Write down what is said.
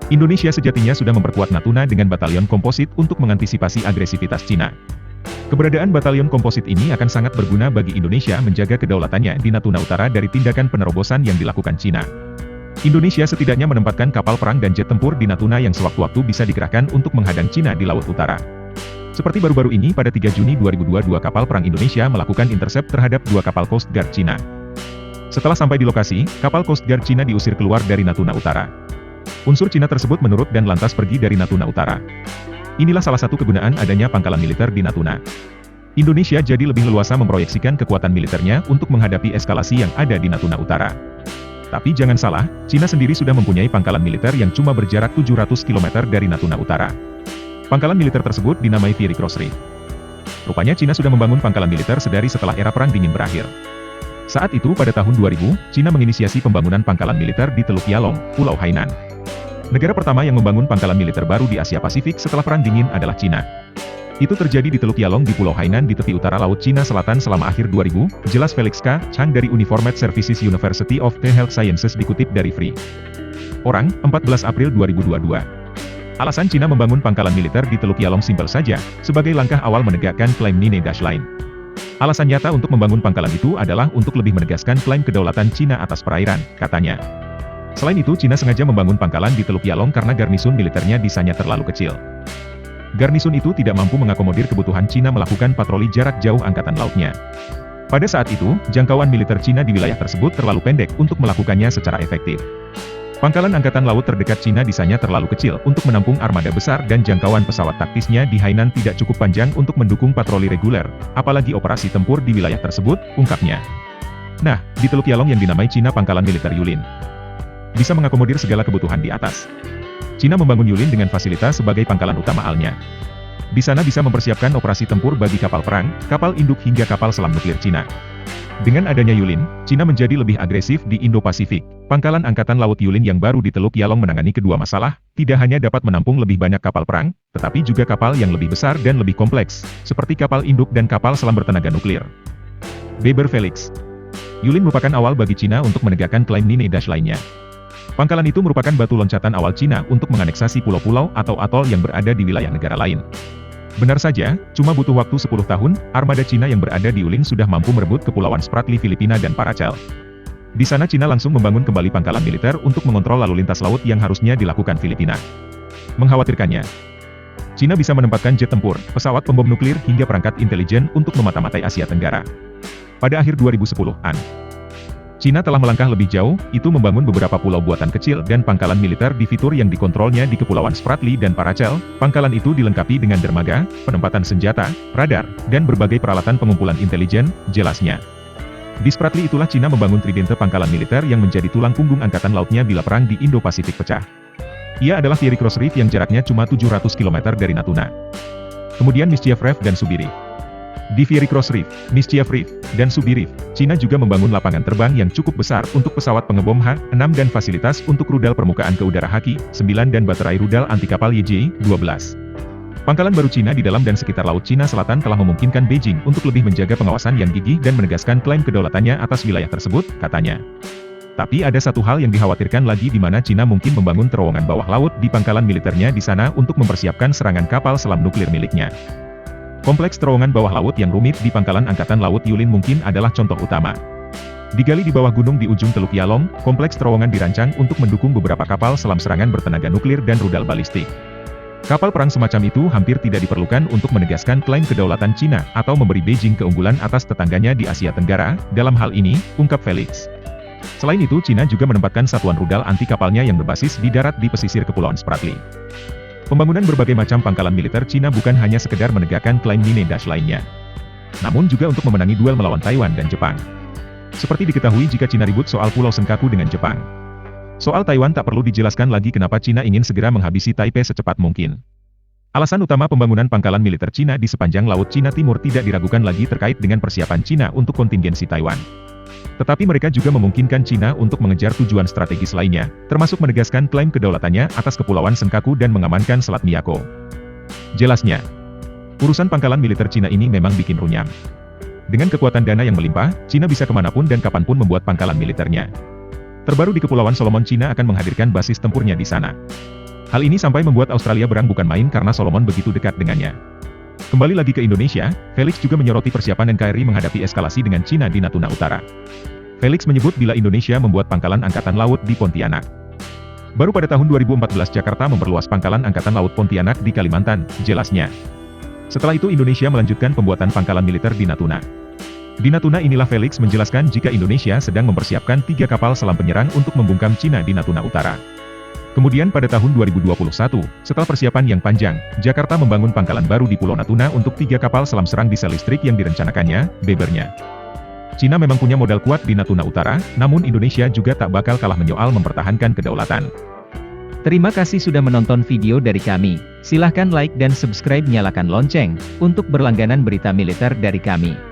Indonesia sejatinya sudah memperkuat Natuna dengan batalion komposit untuk mengantisipasi agresivitas Cina. Keberadaan batalion komposit ini akan sangat berguna bagi Indonesia menjaga kedaulatannya di Natuna Utara dari tindakan penerobosan yang dilakukan Cina. Indonesia setidaknya menempatkan kapal perang dan jet tempur di Natuna yang sewaktu-waktu bisa dikerahkan untuk menghadang Cina di Laut Utara. Seperti baru-baru ini pada 3 Juni 2022 kapal perang Indonesia melakukan intercept terhadap 2 kapal Coast Guard Cina. Setelah sampai di lokasi, kapal Coast Guard Cina diusir keluar dari Natuna Utara. Unsur Cina tersebut menurut dan lantas pergi dari Natuna Utara. Inilah salah satu kegunaan adanya pangkalan militer di Natuna. Indonesia jadi lebih leluasa memproyeksikan kekuatan militernya untuk menghadapi eskalasi yang ada di Natuna Utara. Tapi jangan salah, Cina sendiri sudah mempunyai pangkalan militer yang cuma berjarak 700 km dari Natuna Utara. Pangkalan militer tersebut dinamai Fiery Cross Reef. Rupanya Cina sudah membangun pangkalan militer sedari setelah era Perang Dingin berakhir. Saat itu pada tahun 2000, Cina menginisiasi pembangunan pangkalan militer di Teluk Yalong, Pulau Hainan. Negara pertama yang membangun pangkalan militer baru di Asia Pasifik setelah Perang Dingin adalah Cina. Itu terjadi di Teluk Yalong di Pulau Hainan di tepi utara Laut Cina Selatan selama akhir 2000, jelas Felix K. Chang dari Uniformed Services University of the Health Sciences dikutip dari Free. Orang, 14 April 2022. Alasan Cina membangun pangkalan militer di Teluk Yalong simpel saja, sebagai langkah awal menegakkan klaim Nine Dash Line. Alasan nyata untuk membangun pangkalan itu adalah untuk lebih menegaskan klaim kedaulatan Cina atas perairan, katanya. Selain itu Cina sengaja membangun pangkalan di Teluk Yalong karena garnisun militernya disanya terlalu kecil. Garnisun itu tidak mampu mengakomodir kebutuhan Cina melakukan patroli jarak jauh angkatan lautnya. Pada saat itu, jangkauan militer Cina di wilayah tersebut terlalu pendek untuk melakukannya secara efektif. Pangkalan angkatan laut terdekat Cina disanya terlalu kecil untuk menampung armada besar dan jangkauan pesawat taktisnya di Hainan tidak cukup panjang untuk mendukung patroli reguler, apalagi operasi tempur di wilayah tersebut, ungkapnya. Nah, di Teluk Yalong yang dinamai Cina pangkalan militer Yulin bisa mengakomodir segala kebutuhan di atas. Cina membangun Yulin dengan fasilitas sebagai pangkalan utama AL-nya. Di sana bisa mempersiapkan operasi tempur bagi kapal perang, kapal induk hingga kapal selam nuklir Cina. Dengan adanya Yulin, Cina menjadi lebih agresif di Indo-Pasifik. Pangkalan Angkatan Laut Yulin yang baru di Teluk Yalong menangani kedua masalah, tidak hanya dapat menampung lebih banyak kapal perang, tetapi juga kapal yang lebih besar dan lebih kompleks, seperti kapal induk dan kapal selam bertenaga nuklir. Weber Felix. Yulin merupakan awal bagi Cina untuk menegakkan klaim Nine Dash lainnya. Pangkalan itu merupakan batu loncatan awal Cina untuk menganeksasi pulau-pulau atau atol yang berada di wilayah negara lain. Benar saja, cuma butuh waktu 10 tahun, armada Cina yang berada di Yulin sudah mampu merebut kepulauan Spratly Filipina dan Paracel. Di sana Cina langsung membangun kembali pangkalan militer untuk mengontrol lalu lintas laut yang harusnya dilakukan Filipina. Mengkhawatirkannya, Cina bisa menempatkan jet tempur, pesawat pembom nuklir hingga perangkat intelijen untuk memata-matai Asia Tenggara. Pada akhir 2010-an, Cina telah melangkah lebih jauh, itu membangun beberapa pulau buatan kecil dan pangkalan militer di fitur yang dikontrolnya di Kepulauan Spratly dan Paracel. Pangkalan itu dilengkapi dengan dermaga, penempatan senjata, radar, dan berbagai peralatan pengumpulan intelijen, jelasnya. Di Spratly itulah Cina membangun tridente pangkalan militer yang menjadi tulang punggung angkatan lautnya bila perang di Indo-Pasifik pecah. Ia adalah Fiery Cross Reef yang jaraknya cuma 700 km dari Natuna. Kemudian Mischief Reef dan Subi Reef. Di Fiery Cross Reef, Mischief Reef, dan Subi Reef, Cina juga membangun lapangan terbang yang cukup besar untuk pesawat pengebom H-6 dan fasilitas untuk rudal permukaan ke udara Haki-9 dan baterai rudal anti kapal YJ-12. Pangkalan baru Cina di dalam dan sekitar Laut Cina Selatan telah memungkinkan Beijing untuk lebih menjaga pengawasan yang gigih dan menegaskan klaim kedaulatannya atas wilayah tersebut, katanya. Tapi ada satu hal yang dikhawatirkan lagi di mana Cina mungkin membangun terowongan bawah laut di pangkalan militernya di sana untuk mempersiapkan serangan kapal selam nuklir miliknya. Kompleks terowongan bawah laut yang rumit di pangkalan Angkatan Laut Yulin mungkin adalah contoh utama. Digali di bawah gunung di ujung Teluk Yalong, kompleks terowongan dirancang untuk mendukung beberapa kapal selam serangan bertenaga nuklir dan rudal balistik. Kapal perang semacam itu hampir tidak diperlukan untuk menegaskan klaim kedaulatan Cina atau memberi Beijing keunggulan atas tetangganya di Asia Tenggara, dalam hal ini, ungkap Felix. Selain itu Cina juga menempatkan satuan rudal anti kapalnya yang berbasis di darat di pesisir Kepulauan Spratly. Pembangunan berbagai macam pangkalan militer Cina bukan hanya sekedar menegakkan klaim Nine Dash lainnya, namun juga untuk memenangi duel melawan Taiwan dan Jepang. Seperti diketahui jika Cina ribut soal Pulau Senkaku dengan Jepang. Soal Taiwan tak perlu dijelaskan lagi kenapa Cina ingin segera menghabisi Taipei secepat mungkin. Alasan utama pembangunan pangkalan militer Cina di sepanjang Laut Cina Timur tidak diragukan lagi terkait dengan persiapan Cina untuk kontingensi Taiwan. Tetapi mereka juga memungkinkan Cina untuk mengejar tujuan strategis lainnya, termasuk menegaskan klaim kedaulatannya atas Kepulauan Senkaku dan mengamankan Selat Miyako. Jelasnya, urusan pangkalan militer Cina ini memang bikin runyam. Dengan kekuatan dana yang melimpah, Cina bisa kemanapun dan kapanpun membuat pangkalan militernya. Terbaru di Kepulauan Solomon Cina akan menghadirkan basis tempurnya di sana. Hal ini sampai membuat Australia berang bukan main karena Solomon begitu dekat dengannya. Kembali lagi ke Indonesia, Felix juga menyoroti persiapan NKRI menghadapi eskalasi dengan Cina di Natuna Utara. Felix menyebut bila Indonesia membuat pangkalan Angkatan Laut di Pontianak. Baru pada tahun 2014 Jakarta memperluas pangkalan Angkatan Laut Pontianak di Kalimantan, jelasnya. Setelah itu Indonesia melanjutkan pembuatan pangkalan militer di Natuna. Di Natuna inilah Felix menjelaskan jika Indonesia sedang mempersiapkan 3 kapal selam penyerang untuk membungkam Cina di Natuna Utara. Kemudian pada tahun 2021, setelah persiapan yang panjang, Jakarta membangun pangkalan baru di Pulau Natuna untuk 3 kapal selam serang di sel listrik yang direncanakannya, bebernya. Cina memang punya modal kuat di Natuna Utara, namun Indonesia juga tak bakal kalah menyoal mempertahankan kedaulatan. Terima kasih sudah menonton video dari kami. Silahkan like dan subscribe, nyalakan lonceng, untuk berlangganan berita militer dari kami.